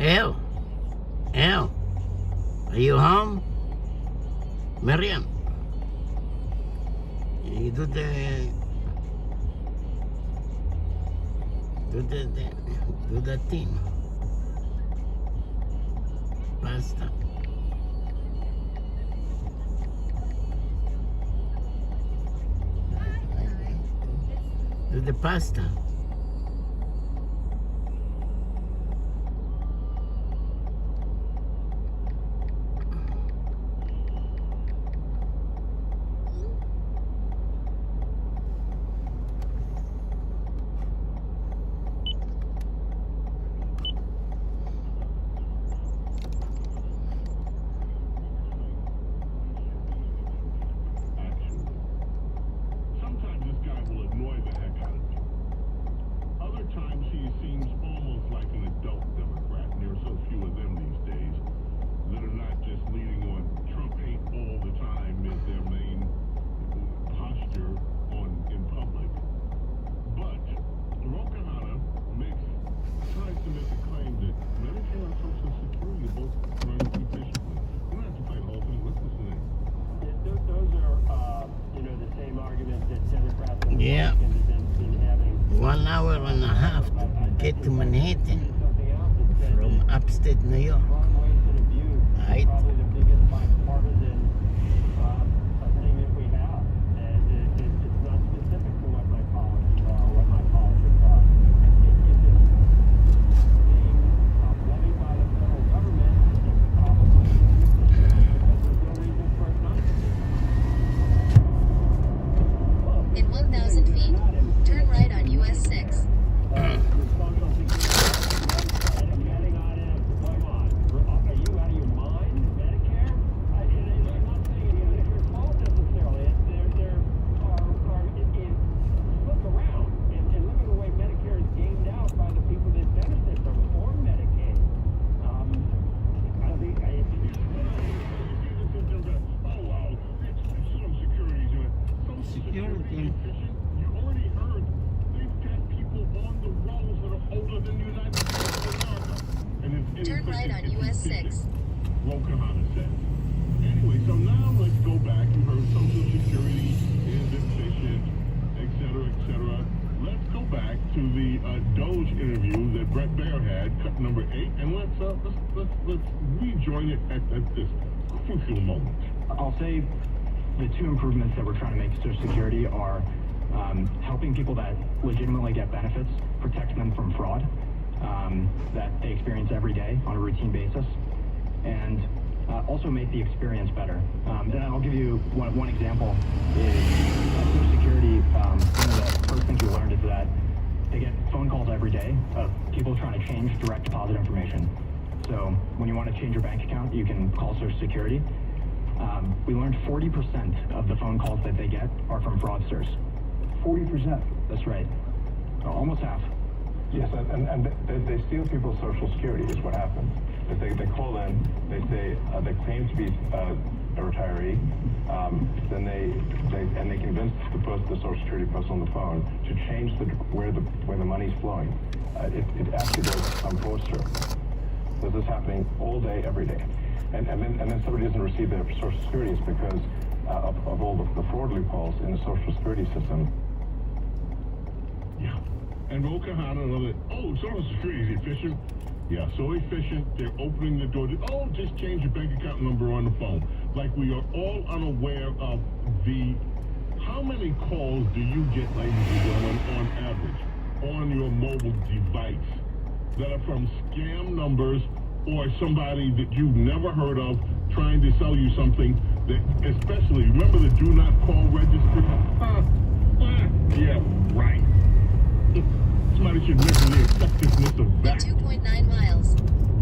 Al, Al, are you home? Miriam, you do the thing. Pasta. Do the pasta. Yeah, 1 hour and a half to get to Manhattan from upstate New York. Right? Probably the biggest bipartisan thing that we have, and it's not specific to what my politics are or what my politics are. If it's being levied by the federal government, it's probably because there's no reason for it not to be. In 1,000 feet, turn right on US 6. Security. You already heard they've got people on the rolls that are older than the United States of America. And it's Turn right on US 6. Ro-Kahana says. Anyway, so now let's go back. You heard Social Security is efficient, et cetera, Let's go back to the Doge interview that Brett Baer had, cut number 8, and let's rejoin it at this crucial moment. I'll say the two improvements that we're trying to make to Social Security are helping people that legitimately get benefits, protect them from fraud that they experience every day on a routine basis, and also make the experience better. And I'll give you one example is Social Security, one of the first things we learned is that they get phone calls every day of people trying to change direct deposit information. So when you want to change your bank account, you can call Social Security. We learned 40% of the phone calls that they get are from fraudsters. 40%? That's right. Almost half. Yes, and they steal people's Social Security is what happens. If they call in, they say they claim to be a retiree, then they convince the Social Security person on the phone to change where the money's flowing. It actually does some fraudster. So this is happening all day, every day. And then somebody doesn't receive their Social Security is because of all the fraud loopholes in the Social Security system. Yeah. And Ro-Kahana and other, Social Security is efficient. Yeah, so efficient, they're opening the door to, just change your bank account number on the phone. Like we are all unaware of how many calls do you get, ladies and gentlemen, on average, on your mobile device that are from scam numbers or somebody that you've never heard of trying to sell you something that, especially, remember the do not call registry? Yeah, right. Somebody should measure the effectiveness of that. In 2.9 miles.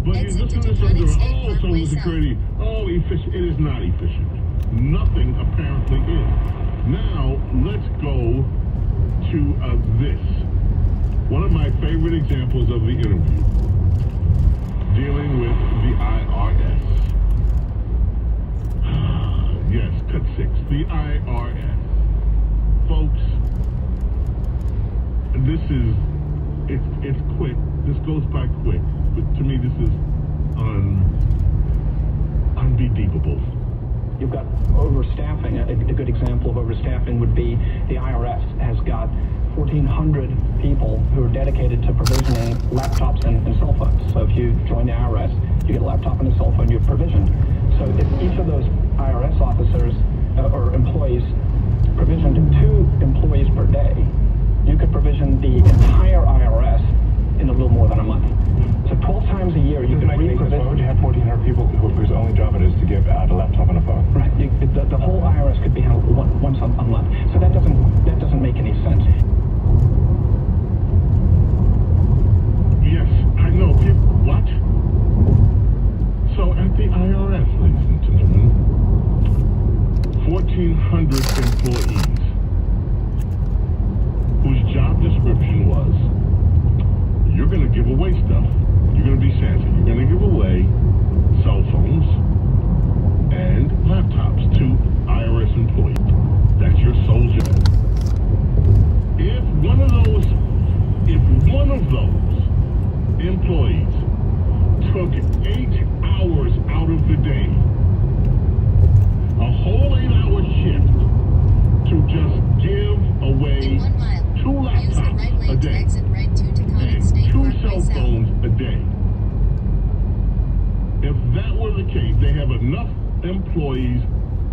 But you Exit listen to to some Taconic State Social Parkway Security, efficient. It is not efficient. Nothing apparently is. Now, let's go to this. One of my favorite examples of the interview, dealing with the IRS. Yes, cut 6. The IRS. Folks, this is, it's quick. This goes by quick. But to me, this is unbelievable. You've got overstaffing. A good example of overstaffing would be the IRS has got 1,400 people who are dedicated to provisioning laptops and cell phones. So if you join the IRS, you get a laptop and a cell phone you've provisioned. So if each of those IRS officers or employees provisioned 2 employees per day, you could provision the entire IRS in a little more than a month. So 12 times a year you can re-provision. Why would you have 1,400 people whose only job it is to give out a laptop and a phone? Right. The whole IRS could be handled once a month. So that doesn't make any sense. Yes, I know. What? So at the IRS, ladies and gentlemen, 1,400 employees whose job description was, you're going to give away stuff. You're going to be Santa. You're going to give away cell phones and laptops to IRS employees. That's your sole job. If one of those employees took 8 hours out of the day, a whole 8-hour shift, to just give away In 1 mile, 2 use the right laptops a lane to day exit right 2 Taconic and State 2 Parkway cell South. phones a day. If that were the case, they have enough employees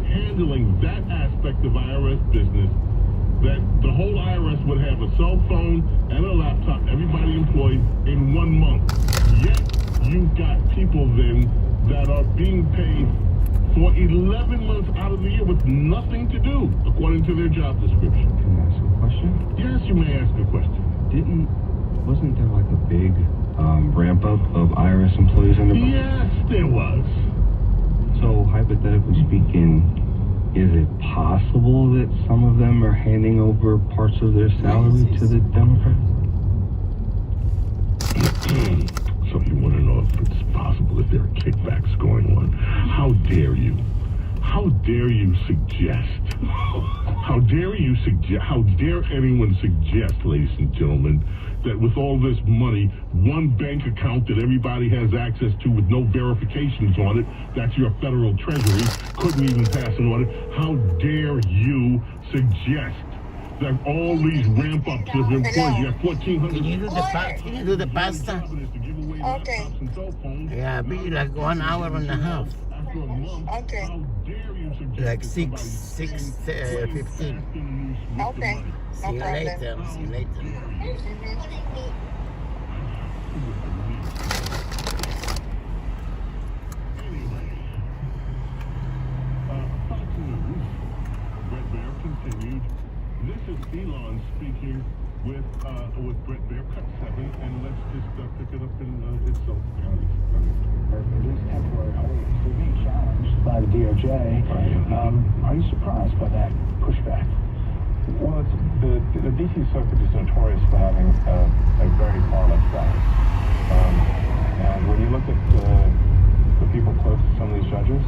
handling that aspect of IRS business that the whole IRS would have a cell phone and a laptop, everybody employed, in 1 month. Yet, you've got people then that are being paid for 11 months out of the year with nothing to do, according to their job description. Can I ask a question? Yes, you may ask a question. Wasn't there like a big ramp up of IRS employees in the budget? Yes, there was. So hypothetically speaking, is it possible that some of them are handing over parts of their salary to the Democrats? So you want to know if it's possible if there are kickbacks going on? How dare you? How dare you suggest? How dare you suggest? How dare anyone suggest, ladies and gentlemen, that with all this money, one bank account that everybody has access to with no verifications on it, that's your federal treasury, couldn't even pass an audit? How dare you suggest that all these ramp-ups of employees, you have 1,400... Can you do the pasta? Okay. Yeah, be like 1 hour and a half. Okay. Like 6:15. Okay. See No you problem. later. See you later. Fox News, Brett Baer continued. This is Elon speaking with Brett Baer, cut 7, and let's just pick it up in itself. At least temporarily, they're being challenged by the DOJ. Are you surprised by that pushback? Well, the DC Circuit is notorious for having a very far-left bias. And when you look at the people close to some of these judges,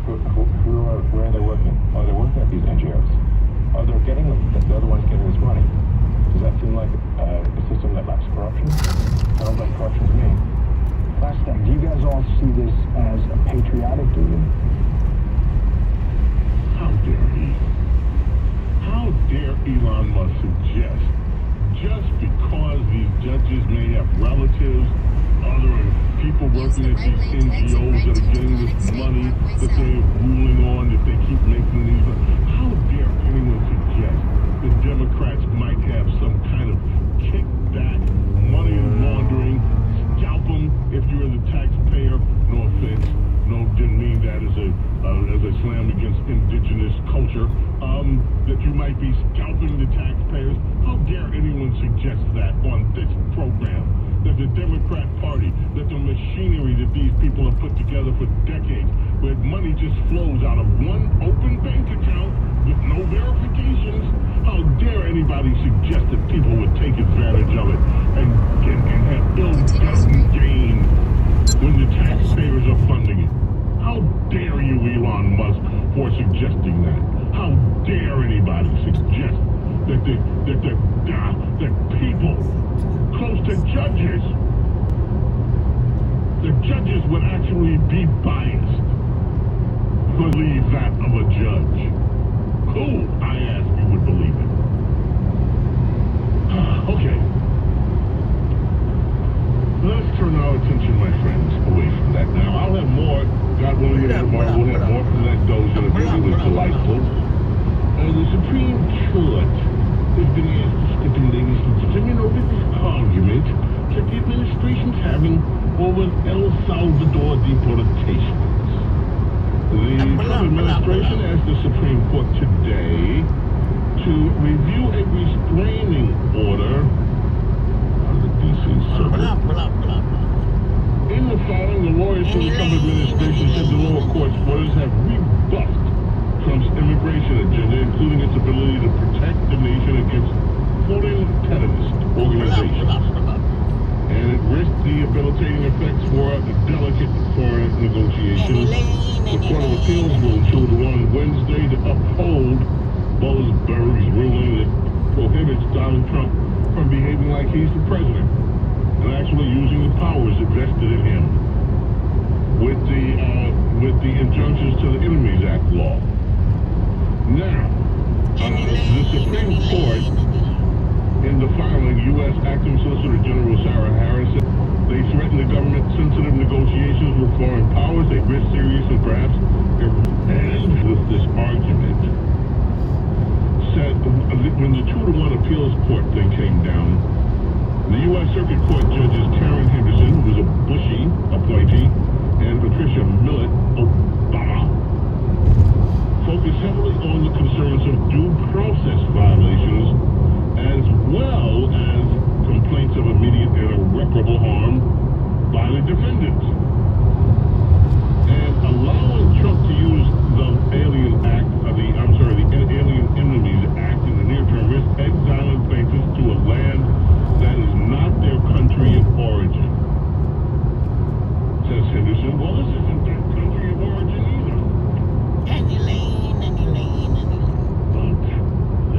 where are they working? Are they working at these NGOs? Are they getting the other ones getting this money? Does that seem like a system that lacks corruption? Sounds like corruption to me. Last thing, do you guys all see this as a patriotic duty? How dare he? How dare Elon Musk suggest, just because these judges may have relatives, other people working at these NGOs that are getting this money that they're ruling on, that they keep making these, how dare anyone suggest that Democrats might have some kind of kickback, money laundering, scalp them if you're the taxpayer? No offense, no, didn't mean that as a slam against indigenous culture. That you might be scalping the taxpayers. How dare anyone suggest that on this program? That the Democrat Party, that the machinery that these people have put together for decades, where money just flows out of one open bank account with no verifications. How dare anybody suggest that people would take advantage of it and have ill-gotten gain when the taxpayers are funding it? How dare you, Elon Musk, for suggesting that? How dare anybody suggest that people close to judges the judges would actually be biased. Believe that of a judge. Who, I ask you, would believe it? Okay. Let's turn our attention, my friends, away from that now. I'll have more, God willing, tomorrow we'll have more from that Doge interview. It was delightful. The Supreme Court has been asked to stipulate over this argument that the administration's having over El Salvador deportations. The Trump administration asked the Supreme Court today to review a restraining order on the D.C. Circuit. In the filing, the lawyers for the Trump administration said the lower court's orders have rebuffed Trump's immigration agenda, including its ability to protect the nation against foreign terrorist organizations. And it risked the debilitating effects for delicate foreign negotiations. The Court of Appeals will choose on Wednesday to uphold Boasberg's ruling that prohibits Donald Trump from behaving like he's the president and actually using the powers invested in him with the injunctions to the Enemies Act law. Now, the Supreme Court, in the filing, U.S. Acting Solicitor General Sarah Harris said they threaten the government-sensitive negotiations with foreign powers. They risk serious and perhaps and with this argument said when the 2-to-1 appeals court thing came down, the U.S. Circuit Court judges Karen Henderson, who was a Bushy appointee, and Patricia Millett Obama focused heavily on the concerns of due process violations as well as complaints of immediate and irreparable harm by the defendants. And allowing Trump to use the Alien Enemies Act in the near term risks exiling plaintiffs to a land that is not their country of origin. Says Henderson, well, this isn't their country of origin either. But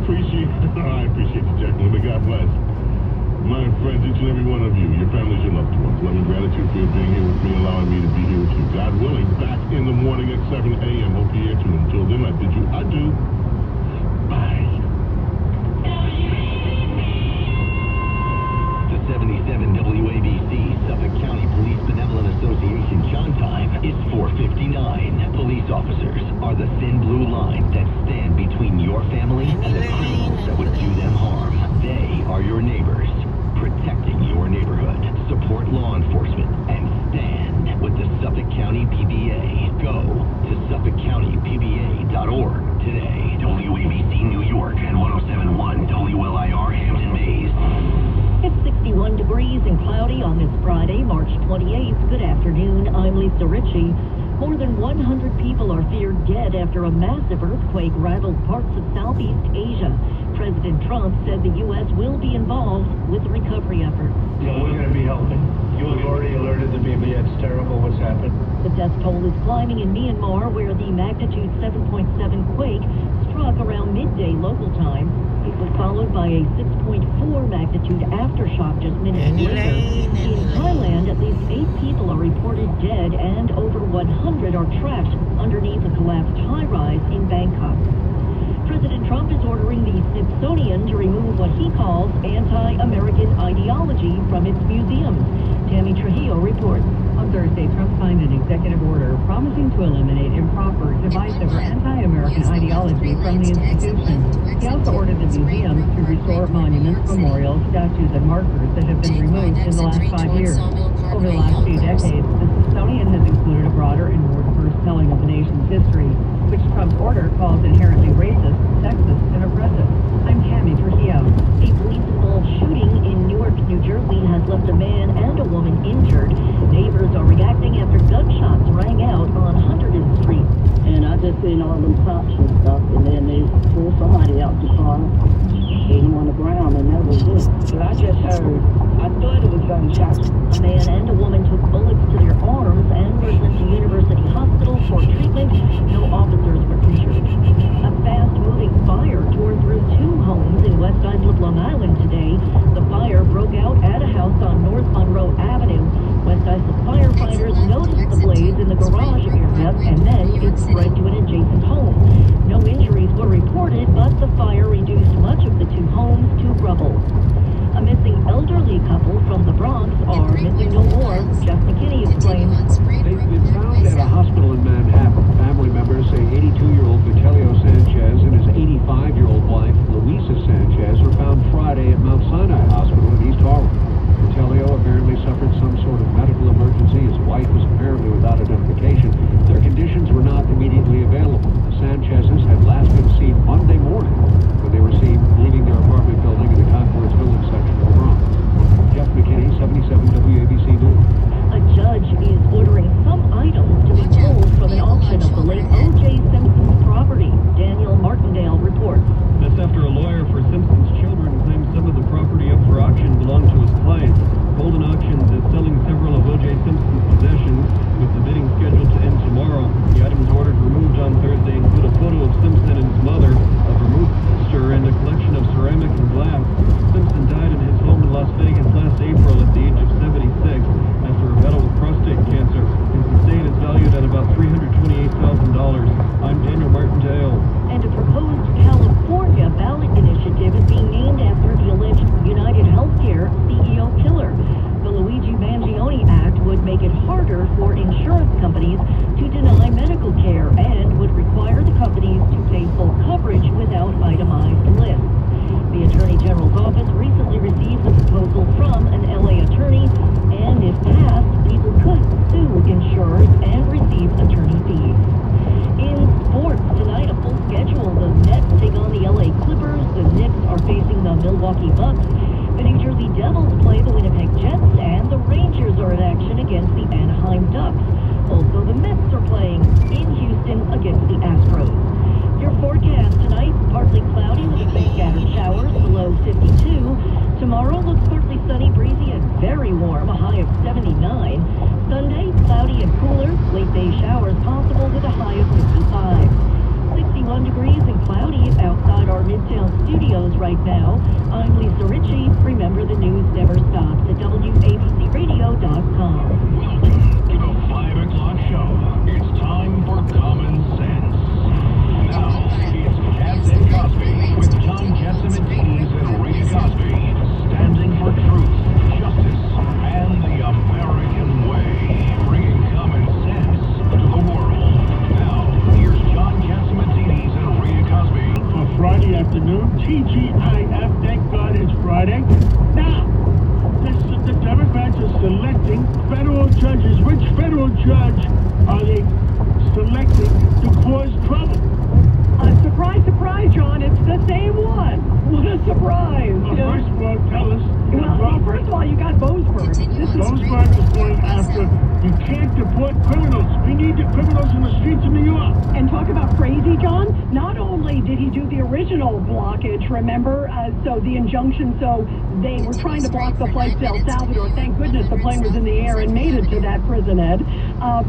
appreciate you, Jacqueline. May God bless. My friends, each and every one of you, your families, your loved ones. Love and gratitude for you being here with me, allowing me to be here with you. God willing, back in the morning at 7 a.m. Hope you're here too. Until then, I bid you adieu. Bye. The 77 WABC Suffolk County Police Benevolent Association John time is 4:59. Police officers are the thin blue line that stand between your family and the criminals that would do them harm. They are your neighbors, protecting your neighborhood. Support law enforcement and stand with the Suffolk County PBA. Go to SuffolkCountyPBA.org today. WABC New York and 107.1 WLIR Hampton Bays. It's 61 degrees and cloudy on this Friday, March 28th. Good afternoon. I'm Lisa Ritchie. More than 100 people are feared dead after a massive earthquake rattled parts of Southeast Asia. President Trump said the U.S. will be involved with the recovery effort. Yeah, we're going to be helping. You have already alerted the BB. It's terrible what's happened. The death toll is climbing in Myanmar, where the magnitude 7.7 quake struck around midday local time. It was followed by a 6.4 magnitude aftershock just minutes later. In Thailand, at least 8 people are reported dead and over 100 are trapped underneath a collapsed high-rise in Bangkok. President Trump is ordering the Smithsonian to remove what he calls anti-American ideology from its museums. Tammy Trujillo reports. On Thursday, Trump signed an executive order promising to eliminate improper, divisive, or anti-American ideology from the institution. He also ordered the museums to restore monuments, memorials, statues, and markers that have been removed in the last 5 years. Over the last few decades, the Smithsonian has included a broader and more diverse telling of the nation's history, which Trump's order calls inherently racist, sexist, and oppressive. I'm Tammy Trujillo. A police-involved shooting in Newark, New Jersey has left a man and a woman injured. Neighbors are reacting after gunshots rang out on Hunterdon Street. And I just seen all them cops and stuff, and then they pulled somebody out the car, hit him on the ground, and that was it. But I just heard, I thought it was gunshots. A man and a woman took bullets to their arms and were sent to University Hospital for treatment. No officers were injured. A fast-moving fire tore through 2 homes in West Islip, Long Island today. The fire broke out at a house on North Monroe Avenue. West Islip firefighters noticed the blaze in the garage area, and then it spread to an adjacent home. No injuries were reported, but the fire reduced much of the 2 homes to rubble. A missing elderly couple from the Bronx are missing no more. Jeff McKinney explains. They've been found at a hospital in Manhattan. Family members say right now. I'm Lisa Ritchie. Remember, the news never stops at WABCRadio.com. Welcome to the 5 o'clock show. It's time for Common Sense. Now, it's Captain Cosby with John Catsimatidis and Rita Cosby, standing for truth, justice, and the American way, bringing common sense to the world. Now, here's John Catsimatidis and Rita Cosby. For Friday afternoon, TGIF, thank God it's Friday. Now, the Democrats are selecting federal judges. Which federal judge are they selecting to cause trouble? Surprise, surprise, John. It's the same one. What a surprise. Well, first of all, tell us. Well, first of all, you got Boasberg. Boasberg is going after, you can't deport criminals. We need the criminals in the streets of New York. And talk about crazy, John. Not only did he do the original blockage, remember, so the injunction, so they were trying to block the flight to El Salvador. Thank goodness the plane was in the air and made it to that prison, Ed.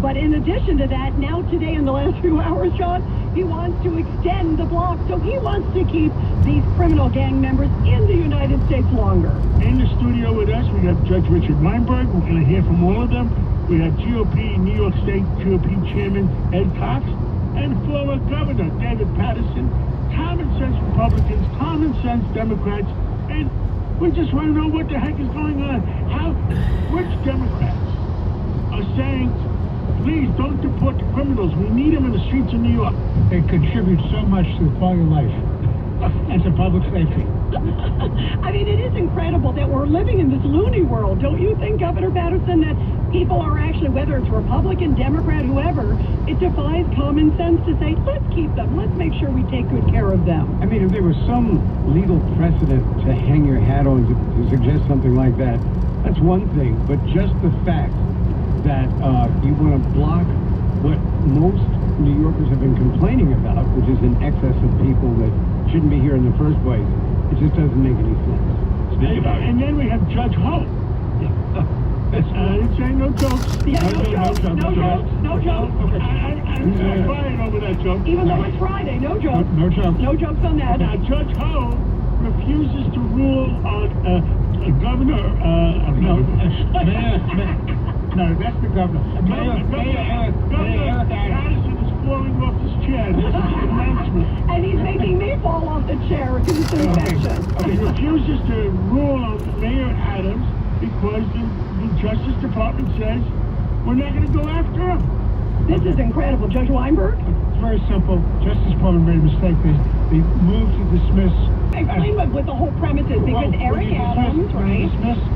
But in addition to that, now today in the last few hours, John, he wants to extend the block. So he wants to keep these criminal gang members in the United States longer. In the studio with us, we have Judge Richard Weinberg. We're going to hear from all of them. We have GOP, New York State GOP Chairman Ed Cox, and former Governor David Paterson, common sense Republicans, common sense Democrats, and we just want to know what the heck is going on. Which Democrats are saying, please don't deport the criminals. We need them in the streets of New York. They contribute so much to the quality of life and to public safety. I mean, it is incredible that we're living in this loony world. Don't you think, Governor Patterson, that people are actually, whether it's Republican, Democrat, whoever, it defies common sense to say, let's keep them. Let's make sure we take good care of them. I mean, if there was some legal precedent to hang your hat on to suggest something like that, that's one thing. But just the fact that you want to block what most New Yorkers have been complaining about, which is an excess of people that shouldn't be here in the first place, it just doesn't make any sense. And then we have Judge Ho. I didn't say no jokes. Yeah, no jokes. Okay. I'm crying over that joke. Even though it's Friday, no jokes. No jokes. No jokes on that. Now, Judge Ho refuses to rule on Governor... No, that's the governor. Governor Patterson is falling off his chair. This is an announcement. And he's making me fall off the chair with his infection. He refuses to rule on Mayor Adams because the Justice Department says we're not going to go after him. This is incredible. Judge Weinberg? It's very simple. Justice Department made a mistake. They moved to dismiss. Explain what the whole premise is, because Eric Adams, right?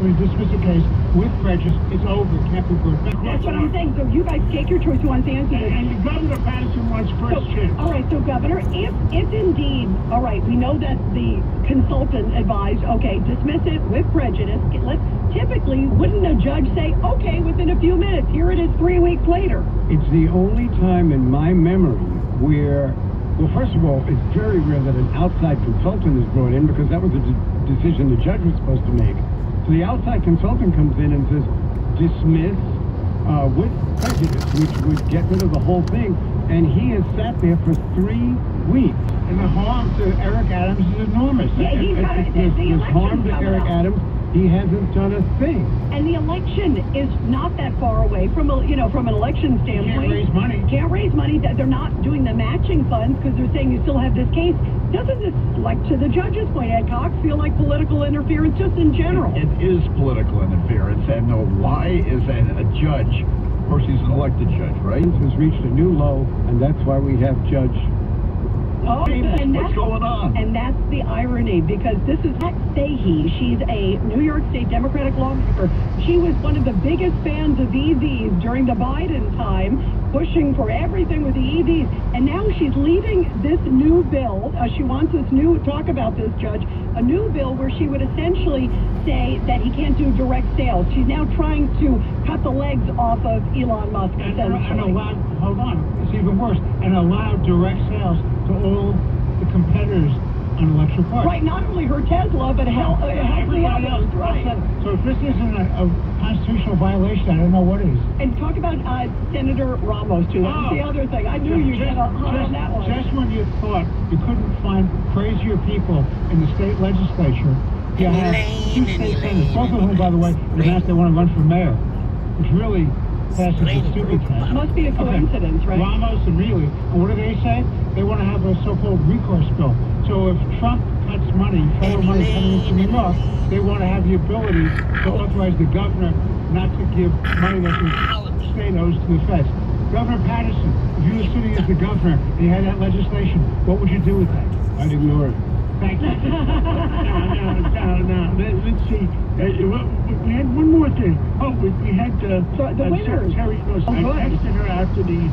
We dismiss the case with prejudice. It's over. It can't be brought back. That's what I'm saying. So you guys take your choice. Who wants to answer this? And Governor Patterson wants first chance. All right, so Governor, if indeed, all right, we know that the consultant advised, okay, dismiss it with prejudice. Typically, wouldn't a judge say, okay, within a few minutes, here it is 3 weeks later? It's the only time in my memory where, well, first of all, it's very rare that an outside consultant is brought in because that was a decision the judge was supposed to make. So the outside consultant comes in and says, dismiss with prejudice, which would get rid of the whole thing. And he has sat there for 3 weeks. And the harm to Eric Adams is enormous. Yeah, There's harm to Eric Adams. He hasn't done a thing. And the election is not that far away from an election standpoint. Can't raise money. They're not doing the matching funds because they're saying you still have this case. Doesn't this, like to the judge's point, Ed Cox, feel like political interference just in general? It is political interference, and why is a judge, of course he's an elected judge, right? Has reached a new low, and that's why we have Judge... Oh, and what's going on? And that's the irony, because this is Pat Stahey. She's a New York State Democratic lawmaker. She was one of the biggest fans of EVs during the Biden time, pushing for everything with the EVs. And now she's leading this new bill. She wants this new, talk about this, Judge, a new bill where she would essentially say that he can't do direct sales. She's now trying to cut the legs off of Elon Musk. And allow, hold on, it's even worse, and allow direct sales to all the competitors on electric cars. Right, not only her Tesla, but help the Everybody else. others, right. So if this isn't a constitutional violation, I don't know what is. And talk about Senator Ramos, too. That was the other thing. I knew you'd get on that one. Just when you thought you couldn't find crazier people in the state legislature, you have two state senators, both of whom, by the way, have announced they want to run for mayor, which really passes the stupid test. Must be a coincidence, right? Ramos and Reilly. And what do they say? They want to have a so-called recourse bill. So if Trump cuts money, federal money coming into New York, they want to have the ability to authorize the governor not to give money that the state owes to the feds. Governor Patterson, if you were sitting as the governor and you had that legislation, what would you do with that? I'd ignore it. Thank you. Now, let's see. We had one more thing. Oh, we had the winners. Terry. No, I texted her after the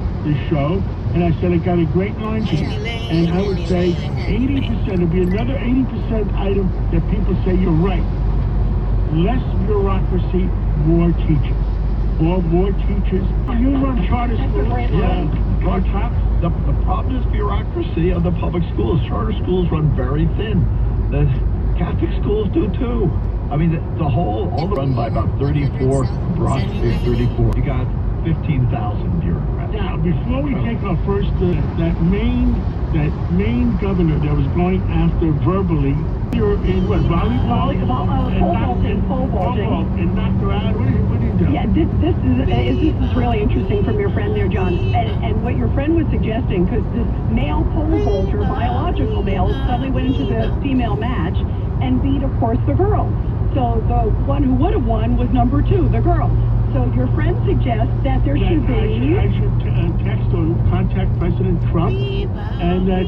show, and I said I got a great line to you. And I would say 80%, it'd be another 80% item that people say you're right. Less bureaucracy, more teachers. Or more teachers. You run charter schools. Yeah. The problem is bureaucracy of the public schools. Charter schools run very thin. The Catholic schools do too. I mean, all run by about 34, broad state 34. You got 15,000 bureaucrats. Now, before we take our first, that main governor that was going after verbally, you're in what, volleyball? And knocked her out. What did he do? Yeah, this is really interesting from your friend there, John. And what your friend was suggesting, because this male pole vaulter, biological male, suddenly went into the female match and beat, of course, the girl. So the one who would have won was number 2, the girl. So your friend suggests that there should be... I should text or contact President Trump, and that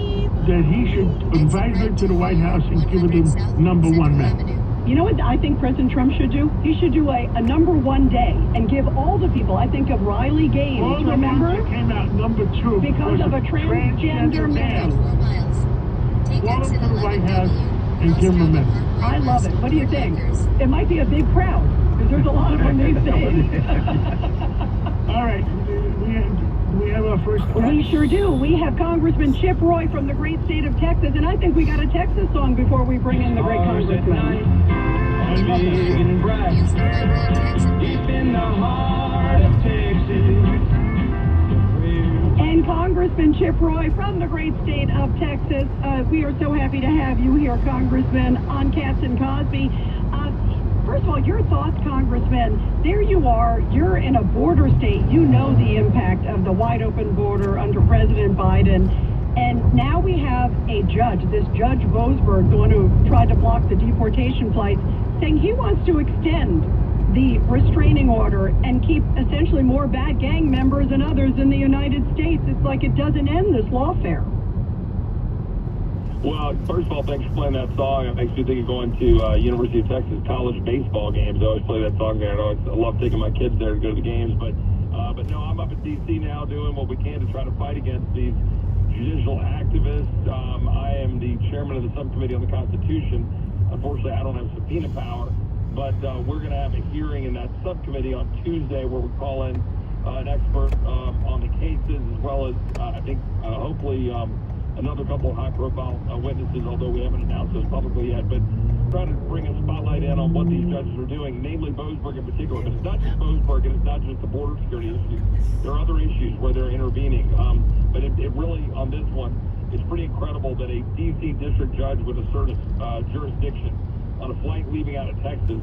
he should invite her to the White House and give her the #1 match. You know what I think President Trump should do? He should do a #1 day and give all the people, I think of Riley Gaines, all the remember? Ones that came out #2 because of a transgender man. Walk him to the White House and give him a medal. I love it. What do you think? It might be a big crowd, because there's a lot of them these days. All right, we have our first guest. We sure do. We have Congressman Chip Roy from the great state of Texas, and I think we got a Texas song before we bring in the great congressman. Deep in the heart of Texas. And Congressman Chip Roy from the great state of Texas. We are so happy to have you here, Congressman, on Katz and Cosby. First of all, your thoughts, Congressman. There you are. You're in a border state. You know the impact of the wide open border under President Biden. And now we have a judge, this Judge Boasberg, the one who tried to block the deportation flights, saying he wants to extend the restraining order and keep essentially more bad gang members and others in the United States. It's like it doesn't end this lawfare. Well, first of all, thanks for playing that song. It makes me think of going to University of Texas college baseball games. I always play that song there. I love taking my kids there to go to the games. But no, I'm up in D.C. now doing what we can to try to fight against these judicial activists. I am the chairman of the subcommittee on the Constitution. Unfortunately, I don't have subpoena power. But we're going to have a hearing in that subcommittee on Tuesday where we call in an expert on the cases, as well as, I think, hopefully another couple of high-profile witnesses, although we haven't announced those publicly yet. But trying to bring a spotlight in on what these judges are doing, namely Boasberg in particular. But it's not just Boasberg, and it's not just the border security issue. There are other issues where they're intervening. But it really, on this one, it's pretty incredible that a D.C. district judge would assert a jurisdiction on a flight leaving out of Texas,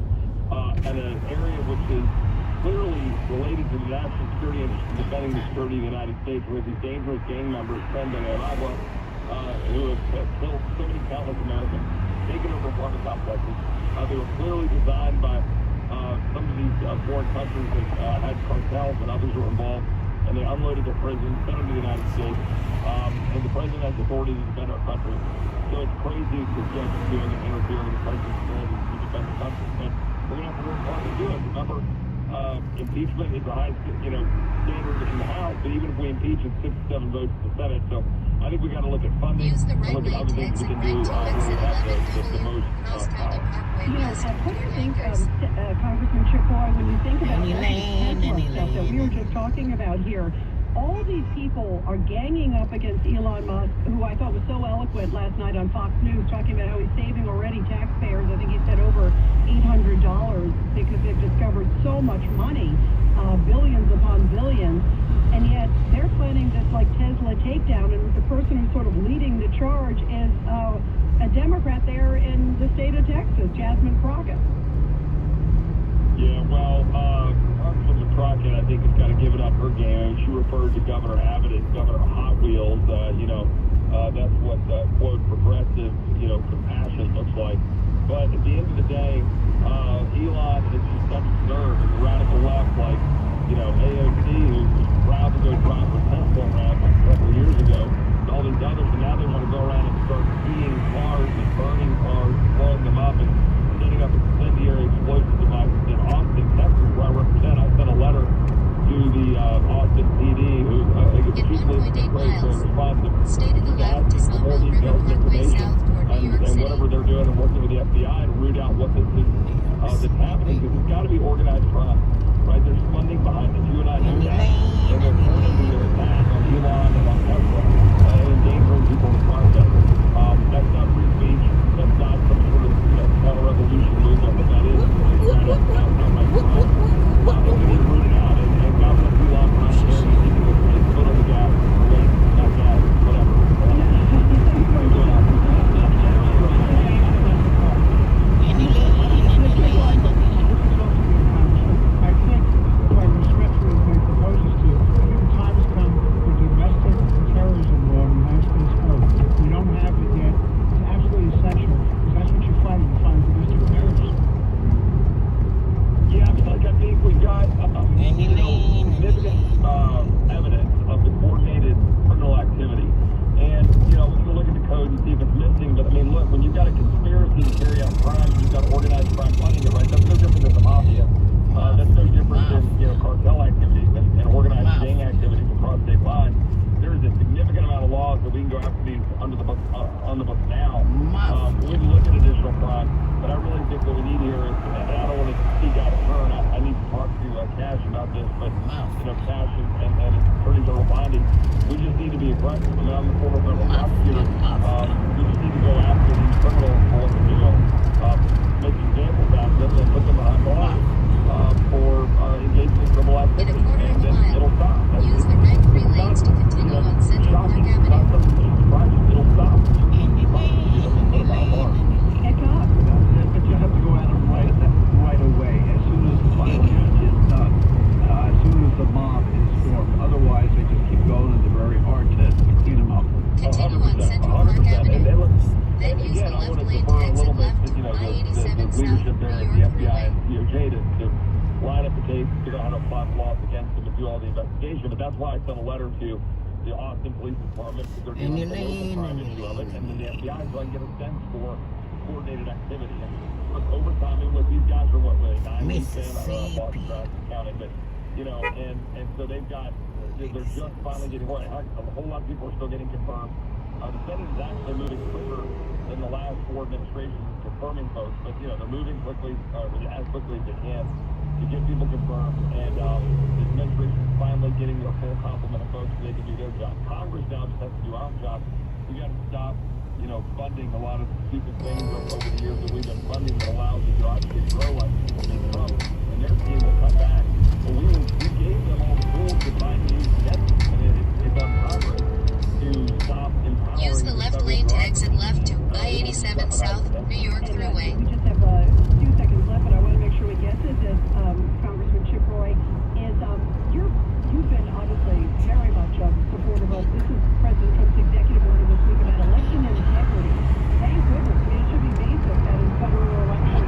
and an area which is clearly related to the national security and defending the security of the United States, with these dangerous gang members, Trend and Aragua, who have killed so many countless Americans, taken over apartment complexes. They were clearly designed by some of these foreign countries that had cartels and others were involved, and they unloaded their prisons, sent them to the United States, and the president has authority to defend our country. So it's crazy to judge doing and interfering in the president's ability to defend the country. But we're going to have to work hard to do it. Remember, impeachment is the highest, standard in the House, but even if we impeach, it's 6 to 7 votes in the Senate. So I think we got to look at funding and look at other things we can do where we have the most power. What do you think, Congressman Chip Roy, when you think about the stuff that we were just talking about here? All these people are ganging up against Elon Musk, who I thought was so eloquent Trump went last night on Fox News talking about how he's saving already taxpayers. I think he said over $800 because they've discovered so much money, billions upon billions. And yet they're planning this like Tesla takedown, and the person who's sort of leading the charge is a Democrat there in the state of Texas, Jasmine Crockett. Yeah, well, Congresswoman Crockett, I think, has got to give it up her game. She referred to Governor Abbott as Governor Hot Wheels. That's what, quote, progressive, compassion looks like. But at the end of the day, Elon is just undeserved. And the radical left, like, AOC, who was proud to go drive her Tesla around like a couple of years ago, and all these others, and now they want to go around and start keying cars and burning cars, blowing them up, and setting up incendiary explosive devices in Austin, Texas, where I represent. I sent a letter to the Austin PD, who is chiefly responsive, asking for more details and information, and whatever they're doing and working with the FBI to root out what this is that's happening, because it's got to be organized crime. Right, there's funding behind it. You and I know that. And they're pointing to their attack on Elon and on Tesla and endangering people in the process. That's not free speech. That's not some sort of counter-revolution movement. What that is not my crime. We need to root it out. And God bless Elon for not caring. He can go put his foot on the gas, or wait, not gas, whatever. Funding a lot of stupid things over the years that we've been funding that allows the jobs to grow like Trump and their team will come back. But we gave them all the tools to try and use that. It's on Congress to stop empowering. Use the left lane to exit left to I-87 South, New York Thruway. We just have a few seconds left, but I want to make sure we get to this. Congressman Chip Roy, you've been obviously very much supportive of this is President Trump's executive order this week about election integrity. Thank goodness. I mean, it should be basic that in federal elections,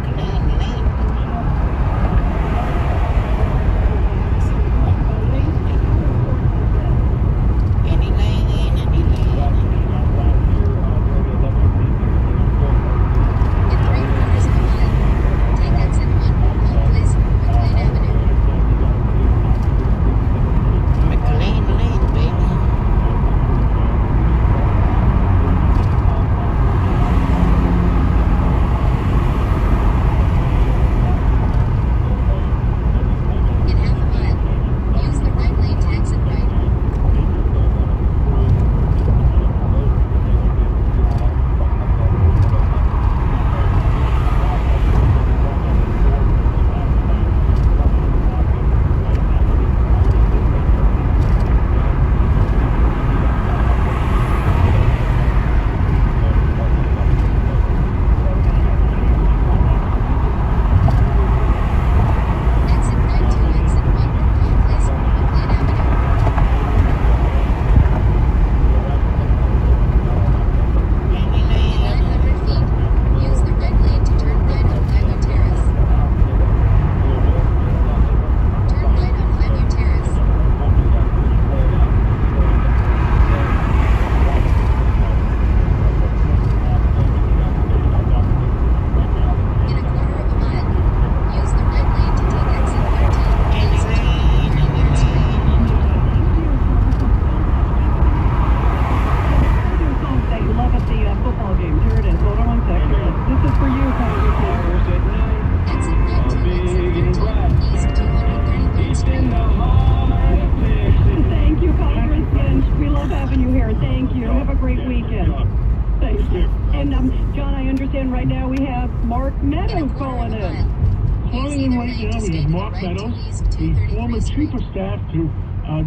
And John, I understand right now we have Mark Meadows calling in. Calling in right now, we have Mark Meadows, the former chief of staff to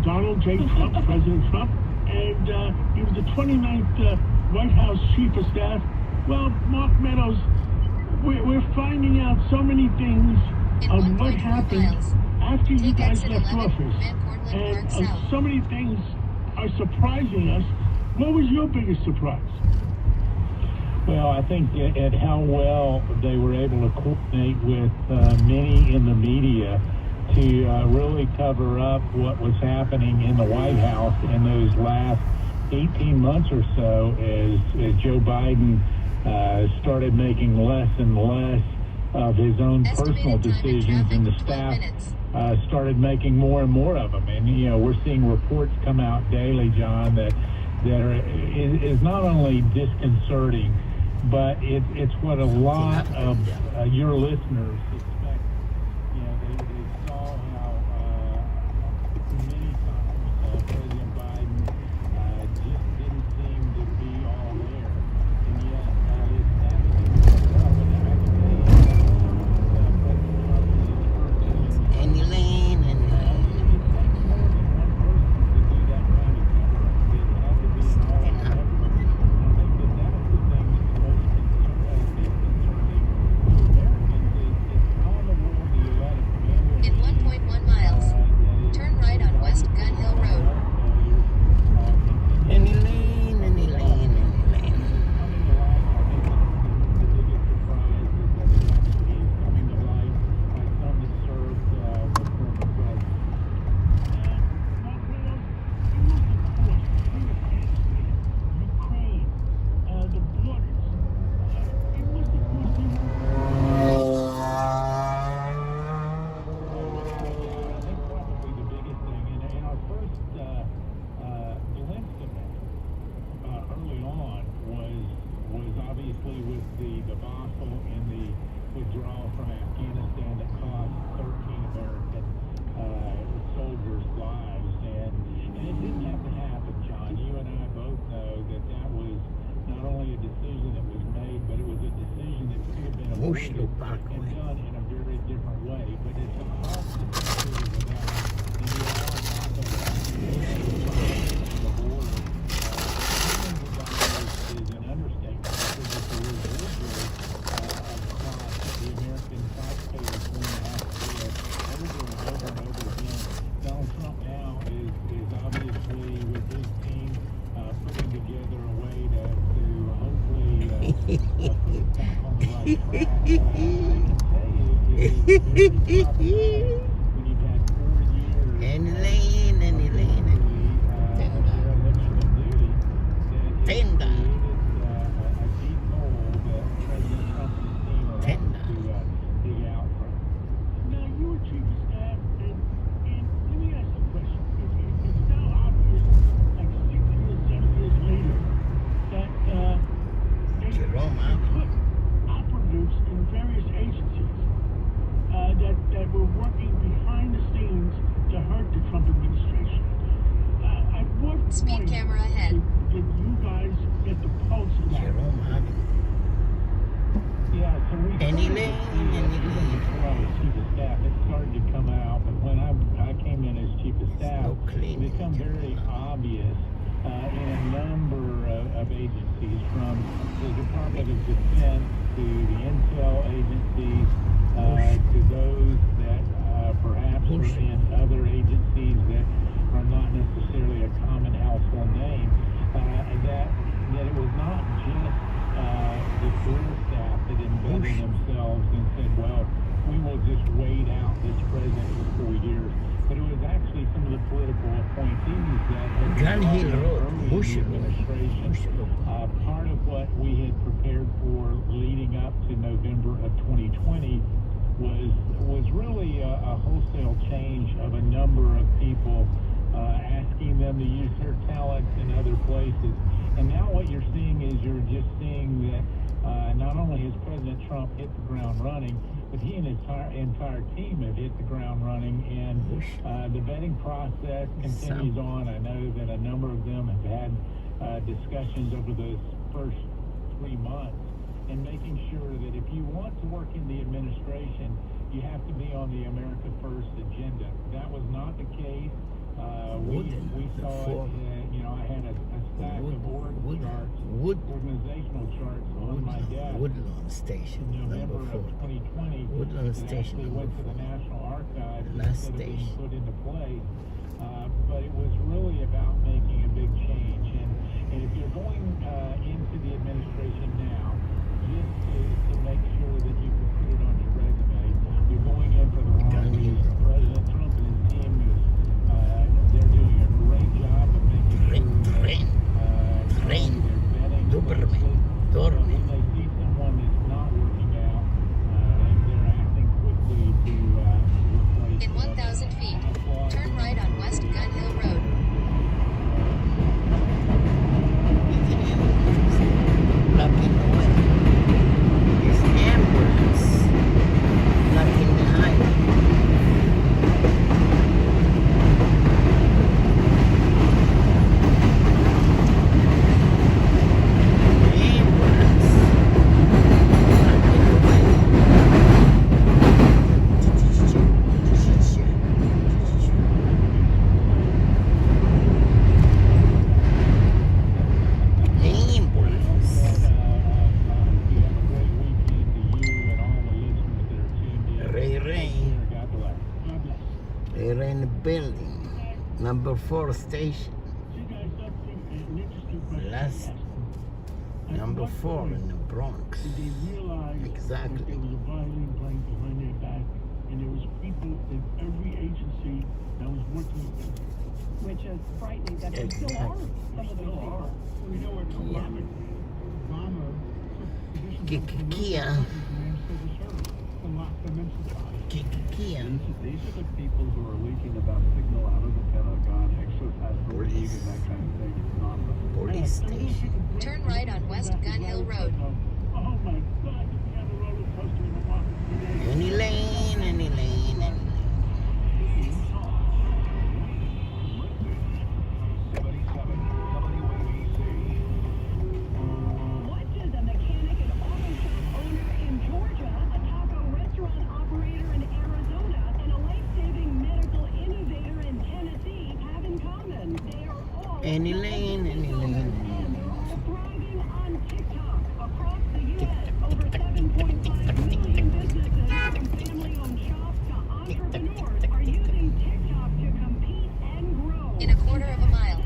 Donald J. Trump, President Trump, and he was the 29th White House chief of staff. Well, Mark Meadows, we're finding out so many things of what happened after you guys left office, and so many things are surprising us. What was your biggest surprise? Well, I think at how well they were able to coordinate with many in the media to really cover up what was happening in the White House in those last 18 months or so as Joe Biden started making less and less of his own personal decisions, and the staff started making more and more of them. And, you know, we're seeing reports come out daily, John, that is not only disconcerting, but it's what a lot of your listeners suspect. You know, they saw how many times President Biden just didn't seem to be all there, and yet his staff didn't work well. But I can tell you, President Trump is and Elaine and In 1.1 miles, turn right on West Gun Hill Road. and Elaine and Elaine and Elaine. Obviously with the debacle in the withdrawal from Afghanistan that cost 13 American soldiers' lives, and it didn't have to happen, John. You and I both know that was not only a decision that was made, but it was a decision that could have been avoided and done in a very different way. But it's a cost that's associated with that, and you all talk about the border. Is an understatement. The American taxpayers going to have to do it over and over and over again. Donald Trump now is obviously with his team putting together a way to hopefully put it back on the right track. I can tell you, it's very tough when you've had 4 years And Elaine and Elaine and their election of duty that Tenda. Now, you were chief of staff, and let me ask you a question. It's now obvious, like 6 years, 7 years later, that they put operatives in various agencies that were working behind the scenes to hurt the Trump administration. At what Speed point camera ahead. did you guys get the pulse of that? Yeah, so we before I was chief of staff, it started to come out, but when I came in as chief of staff, it became very obvious in a number of agencies, from the Department of Defense to the intel agencies to those that perhaps were in other agencies that are not necessarily a common household name, that it was not just the career staff that embedded themselves and said, well, we will just wait out this president for 4 years. But it was actually some of the political appointees that had been early in the administration. Part of what we had prepared for leading up to November of 2020 was really a wholesale change of a number of people, asking them to use their talents in other places. And now what you're seeing is you're just seeing that not only has President Trump hit the ground running, but he and his entire team have hit the ground running, and the vetting process continues on. I know that a number of them have had discussions over the first 3 months. months, and making sure that if you want to work in the administration, you have to be on the America First agenda. That was not the case. We saw it, you know, I had a stack of organizational charts on my desk. Woodlawn Station, in November of 2020. Woodlawn Station, actually went to the National Archives last instead of being station. put into place. But it was really about making a big change. And if you're going into the administration now, just to make sure that you can put it on your resume, you're going in for the wrong reason. President Trump and his team they're doing a great job of making sure when they see someone that's not working out, they're acting quickly to replace. In 1,000 feet, turn right on West Gun Hill Road. Blocking the way. There's ambulance blocking the highway. They're in the building, number 4 station. Last number 4 in the Bronx. Exactly. There was a violin playing behind their back, and there was people in every agency that was working with them. Which is frightening that there still are some of those people. We know where Obama Kia. Kia. These are the people who are leaking about signal out of the Pentagon, extraterrestrial league, and that kind of thing. It's not Police station. Turn right on West Gun Hill Road. Oh my God, we have a roller coaster in the market. Any lane, any lane, any lane. What does a mechanic and auto shop owner in Georgia, a taco restaurant operator in Arizona, and a life-saving medical innovator in Tennessee have in common? They are all Any lane, any lane. thriving on TikTok. Across the U.S., over 7.5 million businesses, from family-owned shops to entrepreneurs, are using TikTok to compete and grow. In a quarter of a mile,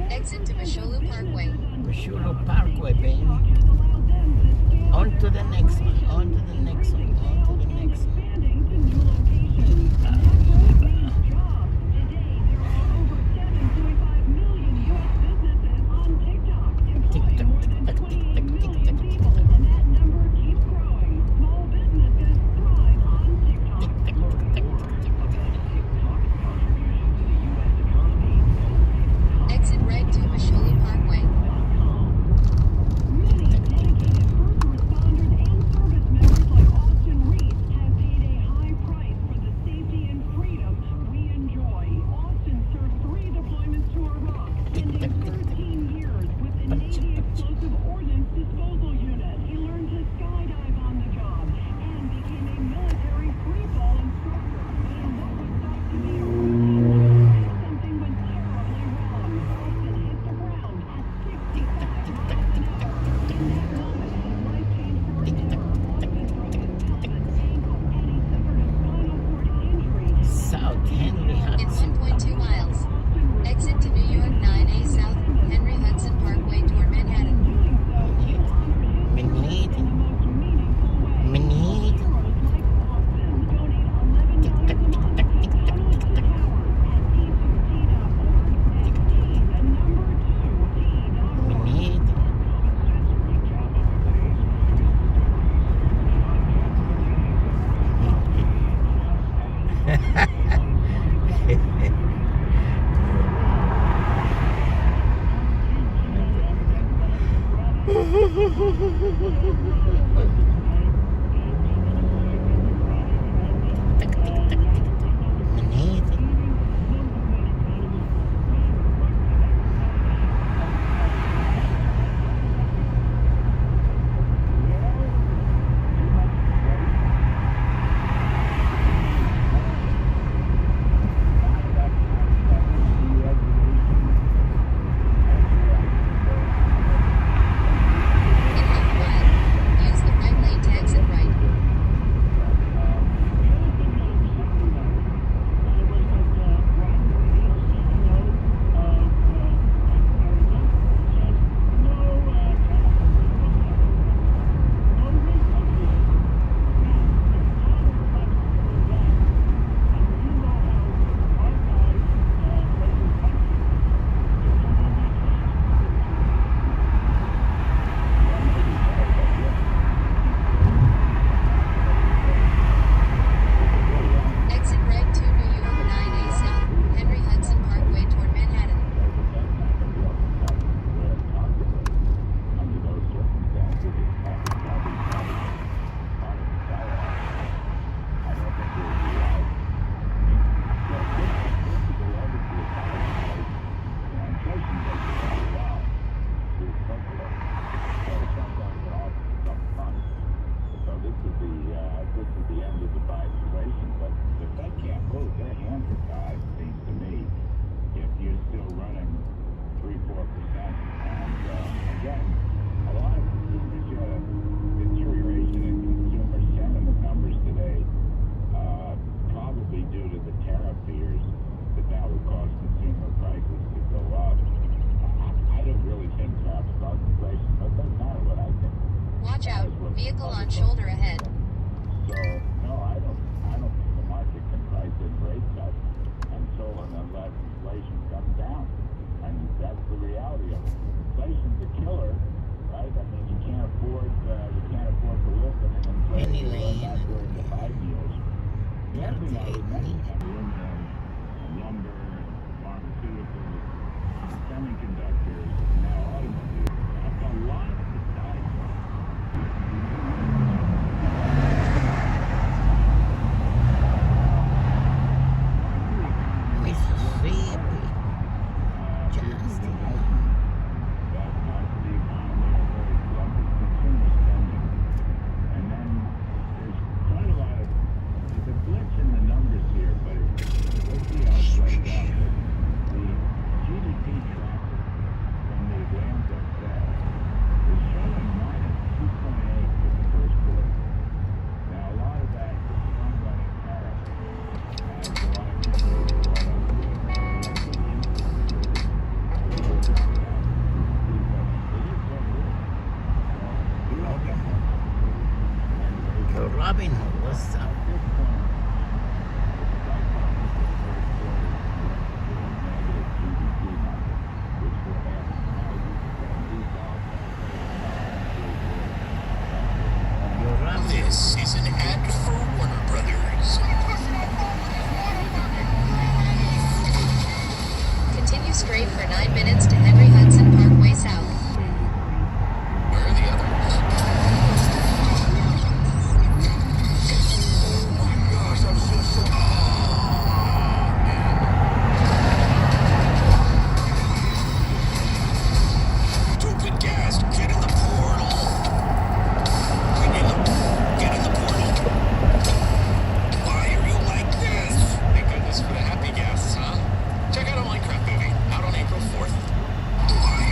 exit to Masholu Parkway. Mashulu Parkway, baby. On to the next one, on to the next one, on to the next one. Expanding to new locations. That growth means jobs. Today, there are over 7.5 million U.S. businesses on TikTok, employing more than 28 million people, and that number keeps growing. Small businesses thrive on TikTok. Exit right to Masholu Parkway. Many dedicated first responders and service members like Austin Reese have paid a high price for the safety and freedom we enjoy. Austin served 3 deployments to Iraq, spending 13 years with the Navy Explosive Ordnance Disposal Unit. He learned to skydive on the job and became a military freefall instructor. But in what was thought to be a routine job, something went terribly wrong. Austin hit the ground at 65 miles an hour. In that moment, his life changed forever. Austin broke his pelvis, ankle, and he suffered a spinal cord injury. South Henry In Hudson. 1.2 miles, exit to New York 9A South Henry Hudson Parkway toward Manhattan. Manhattan. Manhattan. Manhattan. Watch out, vehicle on shoulder ahead. So, no, I don't think the market can price in rate cuts until and unless inflation comes down. I mean, that's the reality of it. Inflation's a killer, right? I mean, you can't afford to live in an inflation not during the 5 years. The other thing I would mention, lumber, pharmaceuticals, semiconductors, now automobiles. That's a lot of the side. Mississippi. Just and then there's quite a lot of, there's a glitch in the numbers here, but we'll see how it plays out. But the GDP tracker from the Atlanta Fed is showing minus 2.8 for the first quarter. Now, a lot of that is front-running tariffs. As a lot of companies brought up So Robin, what's up? This is an ad for Warner Brothers. Continue straight for 9 minutes to Henry Hudson Parkway South. Where are the others? Oh my gosh, I'm so sorry. Stupid gas, get in the portal. Get in the portal. Why are you like this? Thank goodness for the happy gas, huh? Check out a Minecraft movie, out on April 4th. Why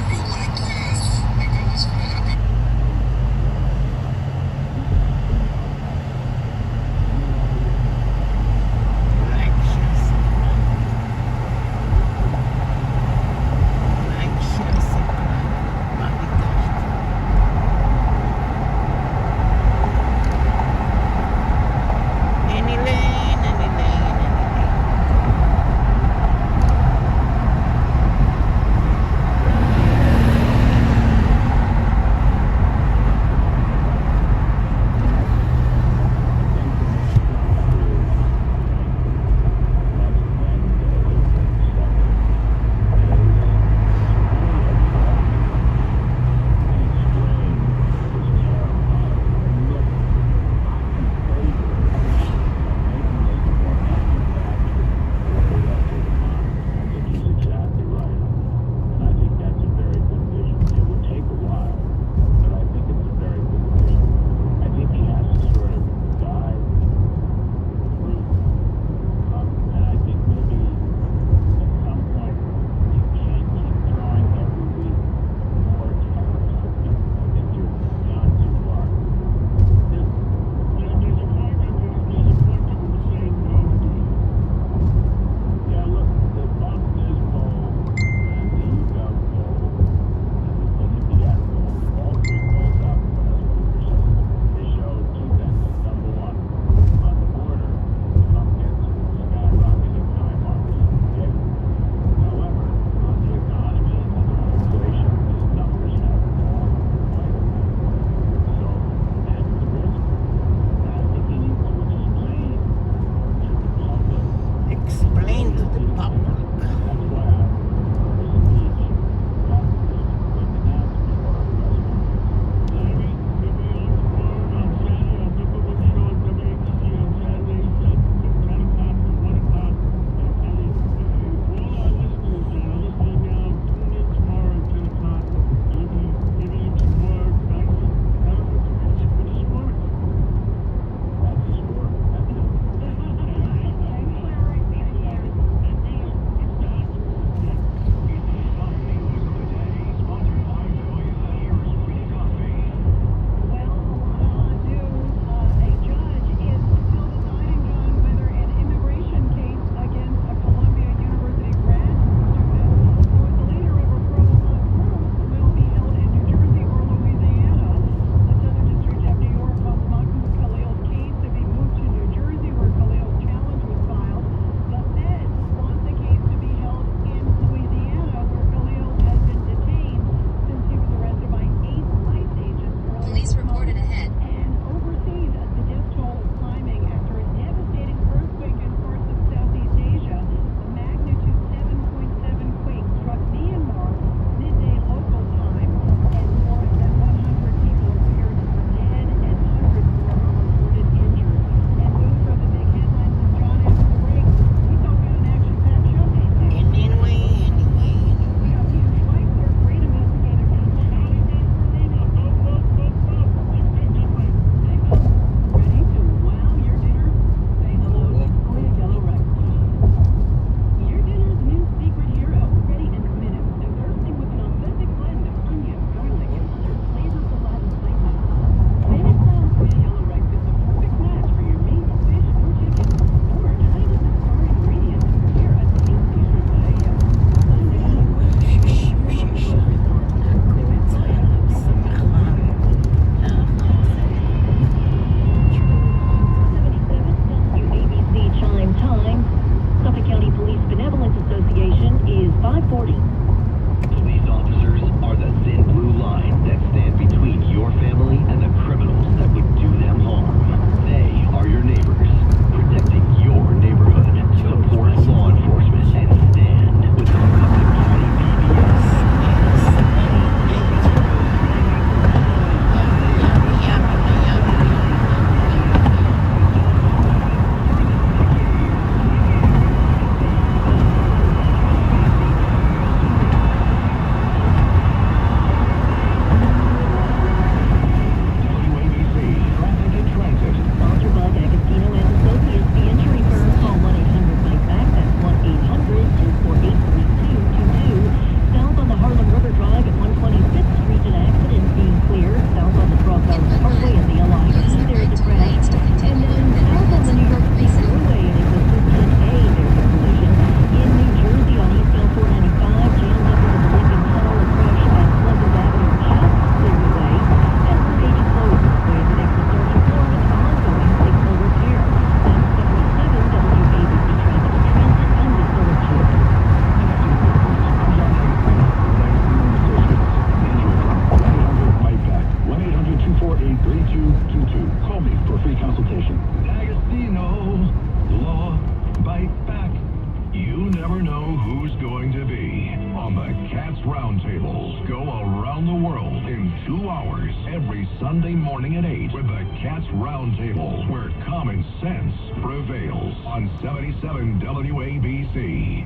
You never know who's going to be on the Cats Roundtable. Go around the world in 2 hours every Sunday morning at 8 with the Cats Roundtable, where common sense prevails on 77 WABC.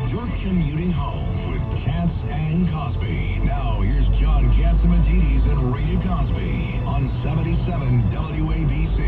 You're commuting home with Katz and Cosby. Now here's John Catsimatidis and Rita Cosby on 77 WABC.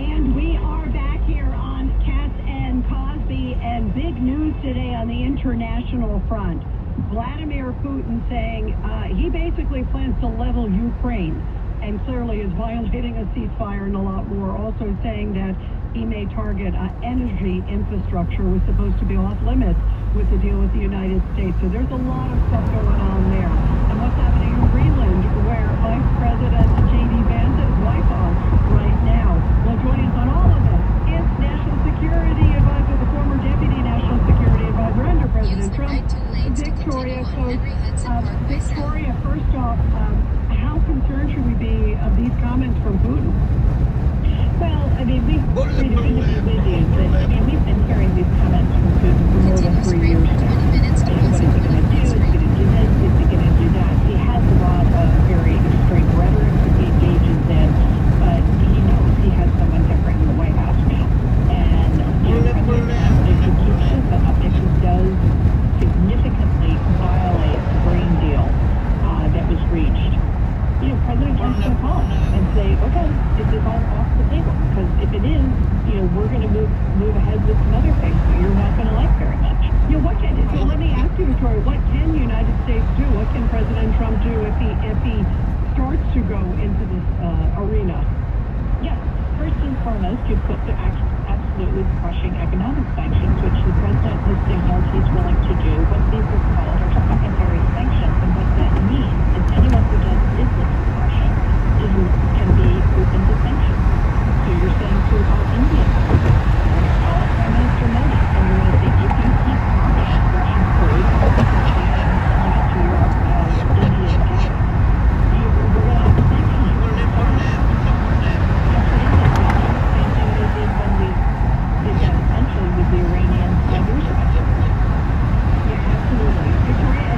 And we are back here on Katz and Cosby, and big news today on the international front. Vladimir Putin saying he basically plans to level Ukraine and clearly is violating a ceasefire and a lot more. Also saying that he may target energy infrastructure was supposed to be off limits with the deal with the United States. So there's a lot of stuff going on there. And what's happening in Greenland, where Vice President J.D. Vance is White House right now. Well, joining us on all of this is National Security Advisor, the former Deputy National Security Advisor under President Trump, Victoria. So, Victoria, first off, how concerned should we be of these comments from Putin? Well, I mean, we've been hearing these comments from Putin for more than 3 years now. What is he going to do? Is he going to do this? Is he going to do that? He has a lot of very extreme rhetoric that he engages in, but he knows he has someone different in the White House now. And if he keeps this up, if he does significantly violate the Green Deal that was reached, President Trump's going to call and say, okay, is this all off the table? Because if it is, we're going to move ahead with some other things that you're not going to like very much. So let me ask you, Victoria, what can the United States do? What can President Trump do if he starts to go into this arena? Yes, first and foremost, you put the absolutely crushing economic sanctions, which the president has signaled he's willing to do. What these are called are secondary sanctions, and what that means is anyone who does business with Russia can be open to sanctions. So you're saying to all Indians, all Prime Minister Modi, and you're going to say, if you keep buying Russian crude, you can sanctions to your Indian gas. We're going to have to sanction you. Did that essentially with the Iranians 5 years ago. Yeah, absolutely. Victoria,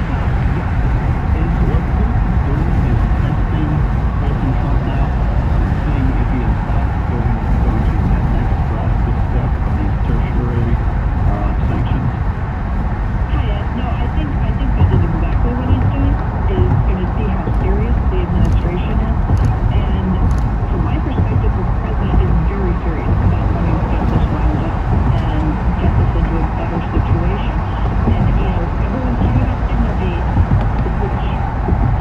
And what Putin's doing is testing President Trump now, seeing if he in fact going to that next drastic step of these tertiary sanctions. No, I think that is exactly what he's doing, is going to see how serious the administration is. And from my perspective, the president is very serious about wanting to get this wound up and get this into a better situation. And, everyone's talking about innovate, which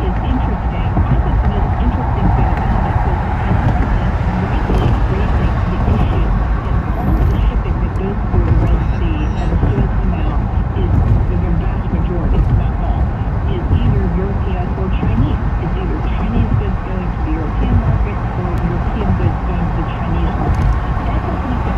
is interesting. I think the most interesting thing about it was the president raising the issue in all of the shipping that goes through the Red Sea and the Suez Canal is the vast majority, not all, is either European or Chinese. It's either Chinese goods going to the European market or European goods going to the Chinese market. That doesn't make it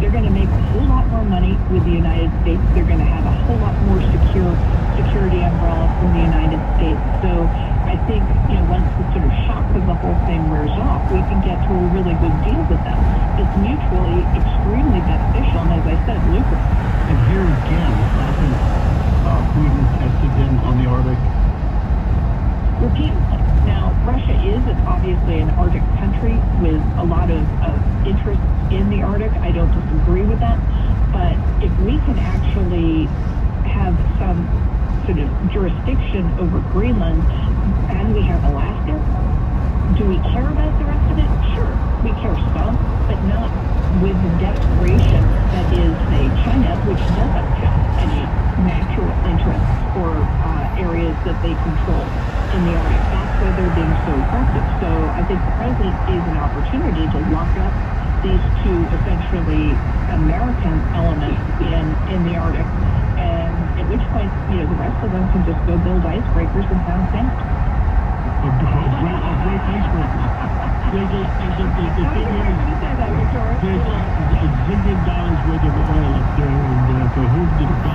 they're going to make a whole lot more money with the United States. They're going to have a whole lot more security umbrella from the United States. So I think, once the sort of shock of the whole thing wears off, we can get to a really good deal with them. It's mutually extremely beneficial, and as I said, lucrative. And here again, hasn't Putin tested them on the Arctic? Repeatedly. Now, Russia is obviously an Arctic country with a lot of interest in the Arctic. I don't disagree with that. But if we can actually have some sort of jurisdiction over Greenland and we have Alaska, do we care about the rest of it? Sure. We care some, but not with the desperation that is, say, China, which doesn't have any natural interests or areas that they control in the Arctic. That's why they're being so aggressive. So I think the president sees an opportunity to lock up these two essentially American elements in the Arctic, and at which point, the rest of them can just go build icebreakers and pound sand. A great icebreaker. The thing is, there's $1 zillion worth of oil up there, and for whom did it go?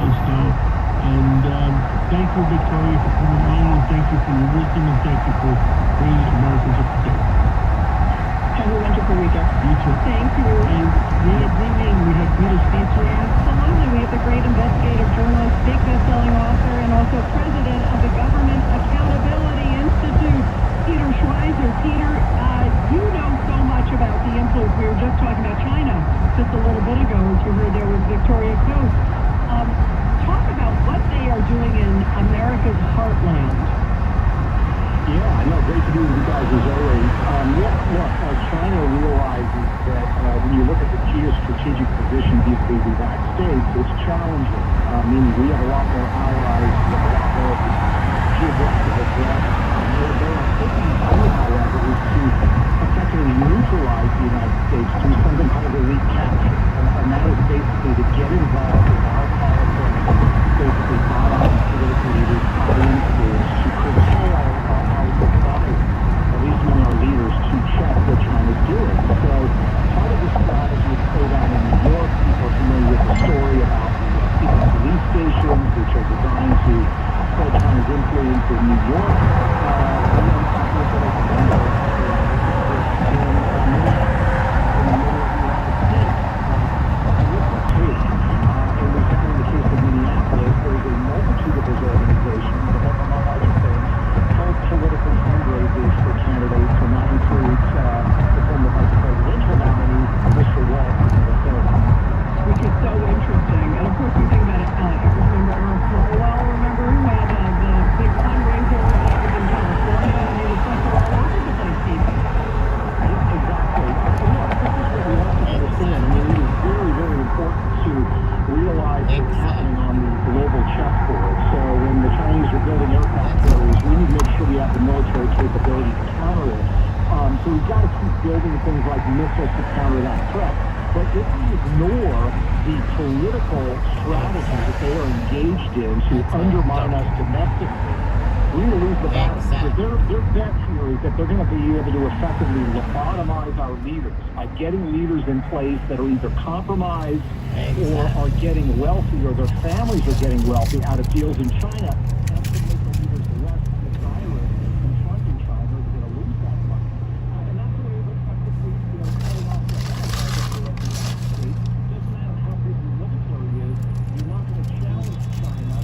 And thank you, Victoria, for coming on, and thank you for your wisdom, and thank you for bringing Americans up to date. Have a wonderful weekend. You too. Thank you. And we have Peter Spitzer. Absolutely. We have the great investigative journalist, big best-selling author, and also president of the Government Accountability Institute, Peter Schweizer. Peter, you know so much about the influence. We were just talking about China just a little bit ago, as you heard there with Victoria Coast. Talk about what they are doing in America's heartland. Yeah, I know. Great to be with you guys as always. China realizes that when you look at the geostrategic position vis-a-vis the United States, it's challenging. Meaning we have a lot more allies, we have a lot more geographical breadth. What they are taking to do, however, is to effectively neutralize the United States through something called elite capture. And that is basically to get involved in our politics, basically buy out political leaders, buy influence, to curtail our desire, at least among our leaders, to check what China's doing. So part of the strategy is played out in New York. People are familiar with the story about the secret police stations, which are designed to spread China's influence in New York. Undermine us domestically, we're going to lose the battle. Their bet here is that they're going to be able to effectively lobotomize our leaders by getting leaders in place that are either compromised or are getting wealthy, or their families are getting wealthy out of deals in China. That's going to make the leaders less desirous of confronting China. They're going to lose that fight. And that's the way it looks like cutting off the States. Doesn't matter how big your military is, you're not going to challenge China.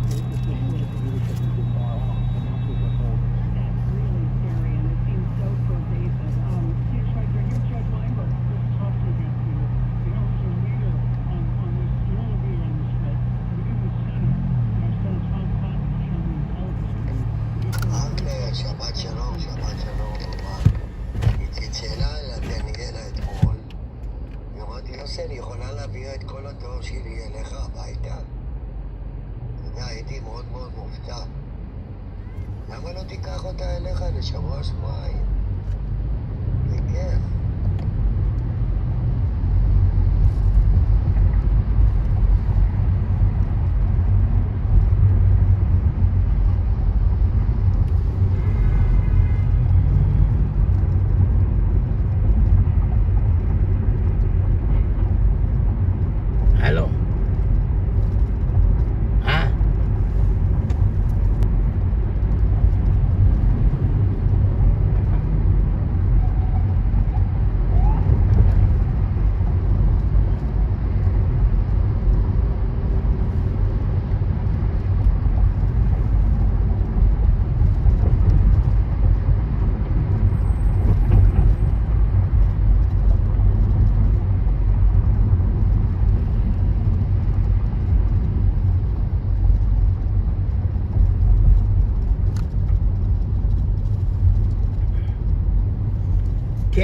שבת שלום, איציק שאלה על דניאלה אתמול, ואמרתי, יוסי, אני יכולה להביא את כל הדור שלי אליך הביתה? אתה יודע, הייתי מאוד מאוד מופתע. למה לא תיקח אותה אליך לשבוע שבועיים? זה כיף.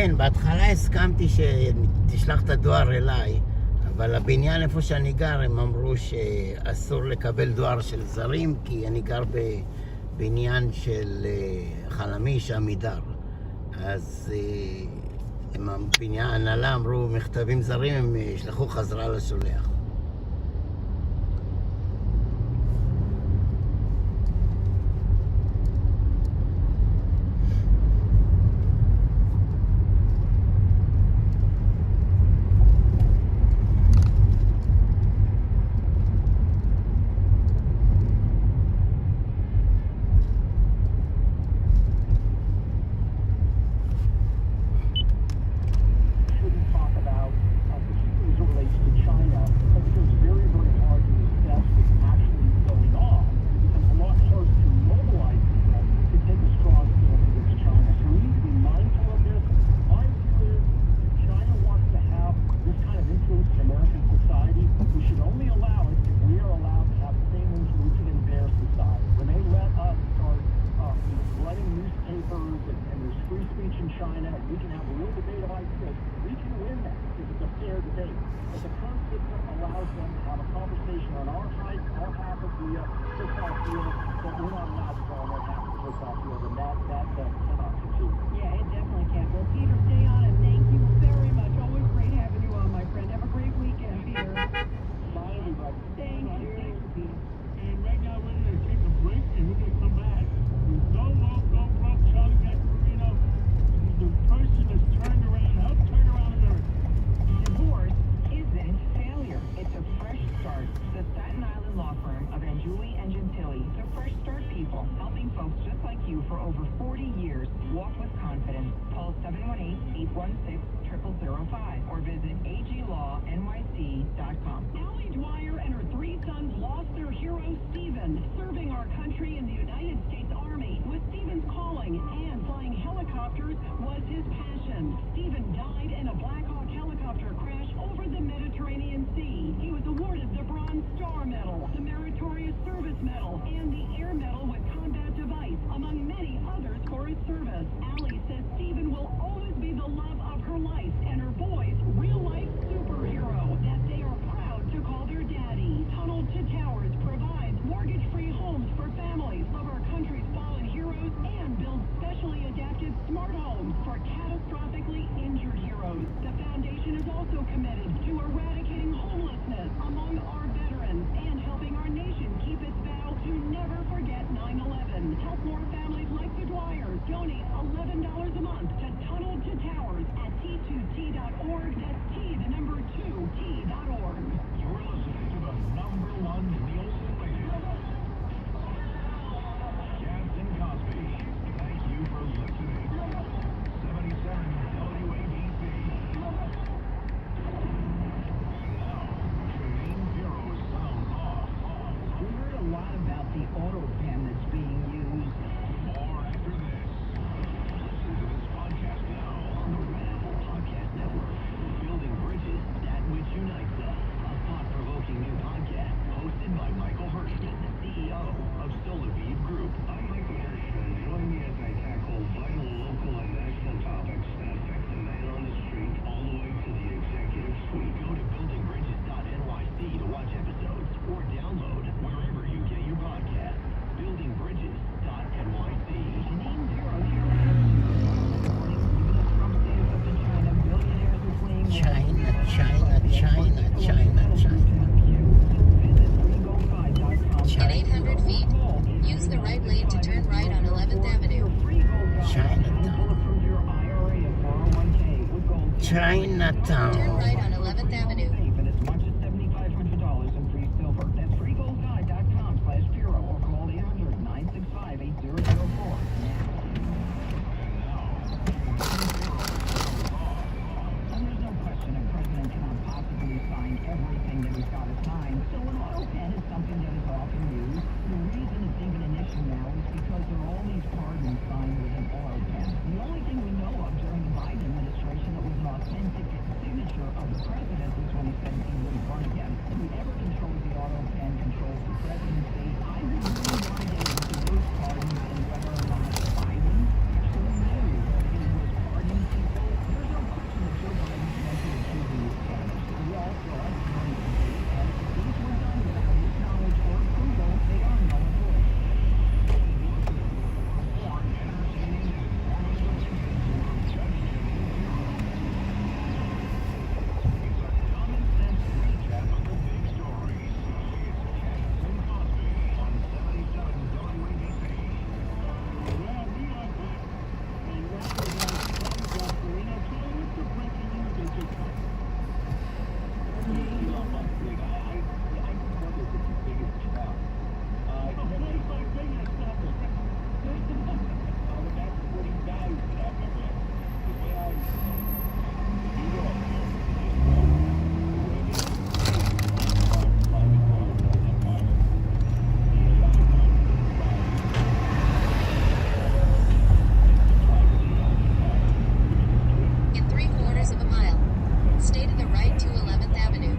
כן, בהתחלה הסכמתי שתשלח את הדואר אליי, אבל הבניין איפה שאני גר, הם אמרו שאסור לקבל דואר של זרים, כי אני גר בבניין של חלמיש, עמידר. אז הם הבניין, ההנהלה אמרו, מכתבים זרים, הם ישלחו חזרה לשולח. Chinatown. Turn right on 11th Avenue. In 3/4 of a mile, stay to the right to 11th Avenue.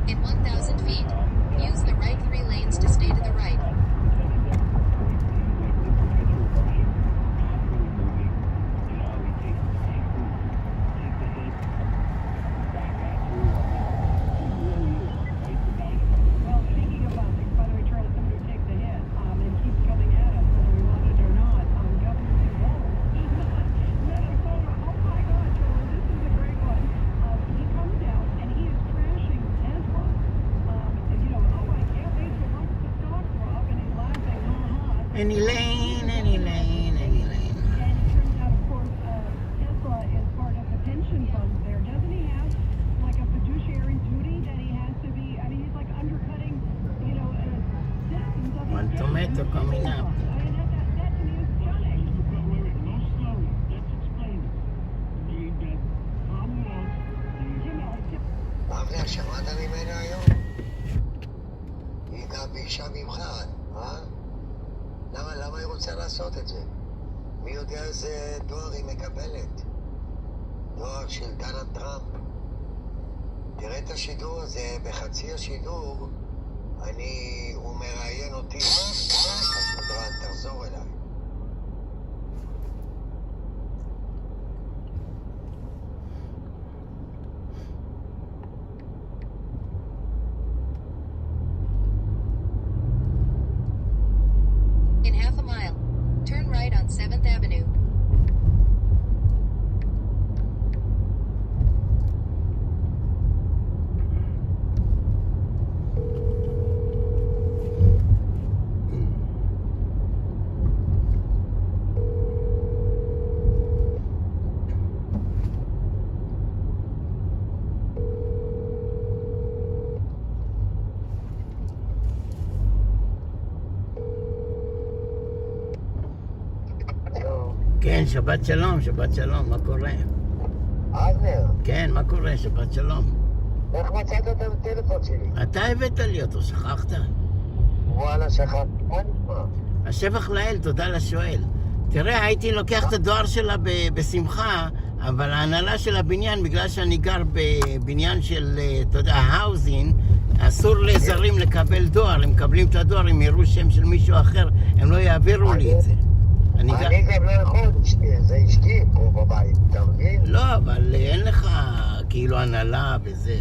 In 1,000 feet, use the right 3 lanes to stay to the right. Well, speaking of buses, by the way, Charlie, somebody who takes the hit and keeps coming at us, whether we want it or not, Governor Duvall, Minnesota. Oh my God, Charlie, this is a great one. He comes out and he is trashing Tesla. You know, oh, I can't wait to watch the stock drop, and he's laughing, ha. Any lane, any lane, any lane. And it turns out, of course, Tesla is part of the pension funds there. Doesn't he have like a fiduciary duty that he has to be? I mean, he's like undercutting, you know, citizens of his One tomato coming up. I mean, that to me is stunning. Wait, no slowing. Let's explain it. Tom wants אבנר, שמעת ממנו היום? היא גם ביקשה ממך, למה היא רוצה לעשות את זה? מי יודע איזה דואר היא מקבלת? דואר של דונלד טראמפ. תראה את השידור הזה, בחצי השידור, הוא מראיין אותי. סדרן, תחזור אליי. In half a mile, turn right on 7th Avenue. כן, שבת שלום, שבת שלום, מה קורה? אבנר, כן, מה קורה? שבת שלום. איך מצאת את הטלפון שלי? אתה הבאת לי אותו, שכחת? וואלה, שכחתי. מה נשמע? השבח לאל, תודה לשואל. תראה, הייתי לוקח את הדואר שלה בשמחה, אבל ההנהלה של הבניין, בגלל שאני גר בבניין של, אתה יודע, האוזין, אסור לזרים לקבל דואר. הם מקבלים את הדואר, הם יראו שם של מישהו אחר, הם לא יעבירו לי את זה. אני גם לא יכול, זה אשתי פה בבית, אתה מבין? לא, אבל אין לך כאילו הנהלה וזה,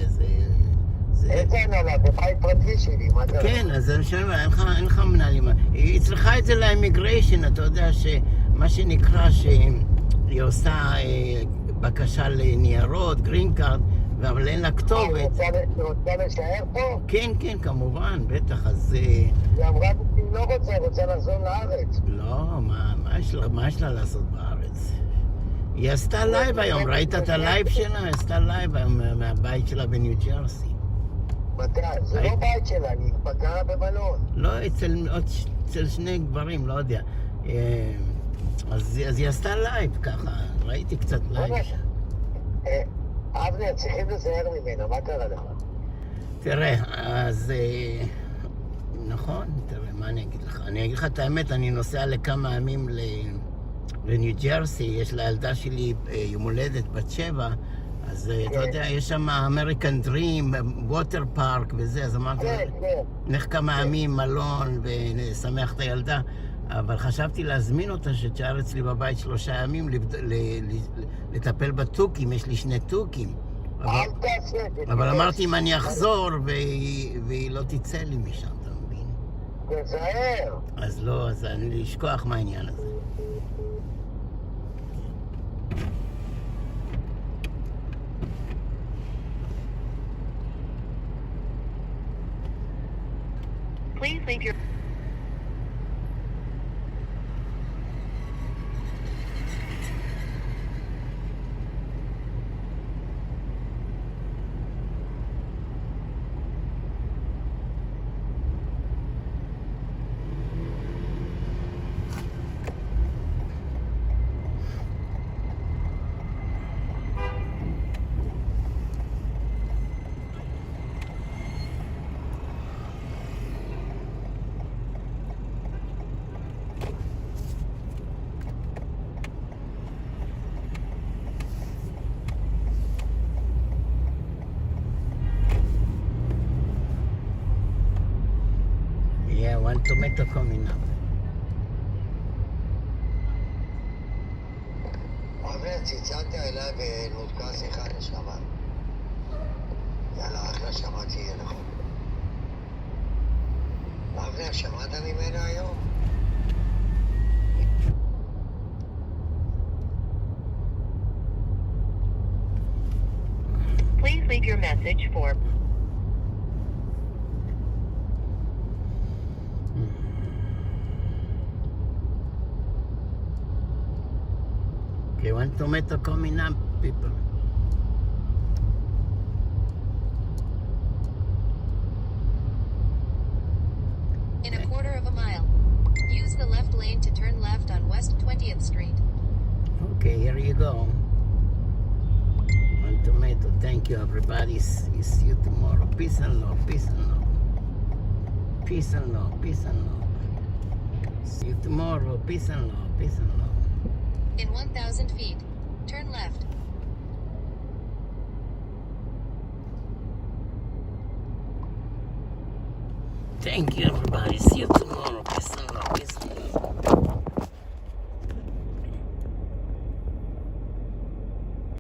איזה הנהלה? בבית פרטי שלי, מה אתה... כן, אז אני שואל, אין לך מנהלים. היא צריכה את זה לאמיגריישן, אתה יודע שמה שנקרא שהיא עושה בקשה לניירות, גרין קארד, אבל אין לה כתובת. היא רוצה להישאר פה? כן, כן, כמובן, בטח, אז... היא אמרה, היא לא רוצה לחזור לארץ. לא, מה יש לה לעשות בארץ? היא עשתה לייב היום, ראית את הלייב שלה? היא עשתה לייב היום מהבית שלה בניו ג'רסי. מתי? זה לא בית שלה, היא גרה במלון. לא, אצל שני גברים, לא יודע. אז היא עשתה לייב ככה, ראיתי קצת לייב. אבנר, צריכים לזהר ממנה, מה קרה לך? תראה, אז... נכון, תראה, מה אני אגיד לך? אני אגיד לך את האמת, אני נוסע לכמה ימים לניו ג'רסי, יש לילדה שלי יום הולדת בת 7, אז אתה יודע, יש שם אמריקן דרים, ווטר פארק וזה, אז אמרתי, נלך כמה ימים, מלון, ונשמח את הילדה. אבל חשבתי להזמין אותה שתשאר אצלי בבית 3 ימים לטפל בתוכים, יש לי 2 תוכים. אבל אמרתי אם אני אחזור והיא לא תצא לי משם, אתה מבין? תזהר. אז לא, אז אני לשכוח מהעניין הזה. Please leave your... Yeah, one tomato coming up. אבנר, צלצלת אליי ונותקה שיחה לשבת. יאללה, אחלה שבת שיהיה לך. אבנר, שמעת ממנה היום? Please leave your message for... Okay, one tomato coming up, people. In a quarter of a mile, use the left lane to turn left on West 20th Street. Okay, here you go. One tomato. Thank you, everybody. See you tomorrow. Peace and love. Peace and love. Peace and love. Peace and love. See you tomorrow. Peace and love. Peace and love. In 1,000 feet, turn left. Thank you, everybody. See you tomorrow. Peace and love.